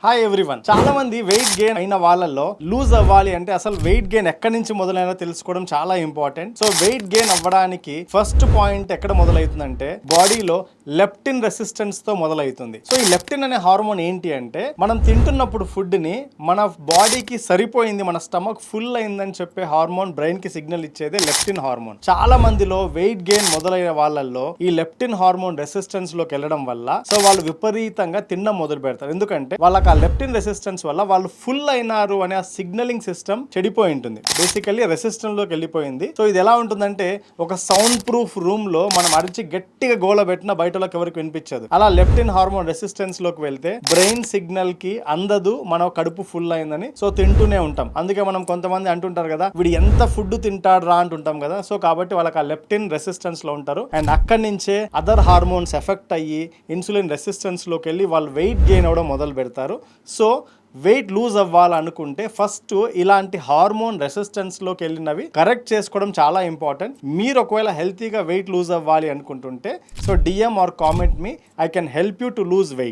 Hi everyone. చాలా మంది weight gain అయిన వాళ్ళల్లో లూజ్ అవ్వాలి అంటే అసలు వెయిట్ గెయిన్ ఎక్కడి నుంచి మొదలైనా తెలుసుకోవడం చాలా ఇంపార్టెంట్. సో వెయిట్ గెయిన్ అవ్వడానికి ఫస్ట్ పాయింట్ ఎక్కడ మొదలవుతుందంటే బాడీలో లెప్టిన్ రెసిస్టెన్స్ తో మొదలవుతుంది. సో ఈ లెప్టిన్ అనే హార్మోన్ ఏంటి అంటే మనం తింటున్నప్పుడు ఫుడ్ ని మన బాడీకి సరిపోయింది, మన స్టమక్ ఫుల్ అయిందని చెప్పే హార్మోన్ బ్రెయిన్ కి సిగ్నల్ ఇచ్చేదే లెప్టిన్ హార్మోన్. చాలా మందిలో వెయిట్ గెయిన్ మొదలైన వాళ్ళల్లో ఈ లెప్టిన్ హార్మోన్ రెసిస్టెన్స్ లోకి వెళ్ళడం వల్ల సో వాళ్ళు విపరీతంగా తినడం మొదలు పెడతారు. ఎందుకంటే వాళ్ళకి ఆ లెప్టిన్ రెసిస్టెన్స్ వల్ల వాళ్ళు ఫుల్ అయినారు అనే ఆ సిగ్నలింగ్ సిస్టమ్ చెడిపోయి ఉంటుంది. బేసికల్లీ రెసిస్టెన్స్ లోకి వెళ్ళిపోయింది. సో ఇది ఎలా ఉంటుందంటే ఒక సౌండ్ ప్రూఫ్ రూమ్ లో మనం అరిచి గట్టిగా గోల పెట్టినా బయటలోకి ఎవరికి వినిపించదు. అలా లెప్టిన్ హార్మోన్ రెసిస్టెన్స్ లోకి వెళ్తే బ్రెయిన్ సిగ్నల్ కి అందదు మన కడుపు ఫుల్ అయిందని. సో తింటూనే ఉంటాం. అందుకే మనం కొంతమంది అంటుంటారు కదా, వీడు ఎంత ఫుడ్ తింటాడు రా అంటుంటాం కదా. సో కాబట్టి వాళ్ళకి ఆ లెప్టిన్ రెసిస్టెన్స్ లో ఉంటారు. అండ్ అక్కడి నుంచే అదర్ హార్మోన్స్ ఎఫెక్ట్ అయ్యి ఇన్సులిన్ రెసిస్టెన్స్ లోకి వెళ్ళి వాళ్ళు వెయిట్ గెయిన్ అవ్వడం మొదలు పెడతారు. సో వెయిట్ లూజ్ అవ్వాలనుకుంటే ఫస్ట్ ఇలాంటి హార్మోన్ రెసిస్టెన్స్ లోకి వెళ్ళినవి కరెక్ట్ చేసుకోవడం చాలా ఇంపార్టెంట్. మీరు ఒకవేళ హెల్తీగా వెయిట్ లూజ్ అవ్వాలి అనుకుంటుంటే so DM are comment me, I can help you to lose weight.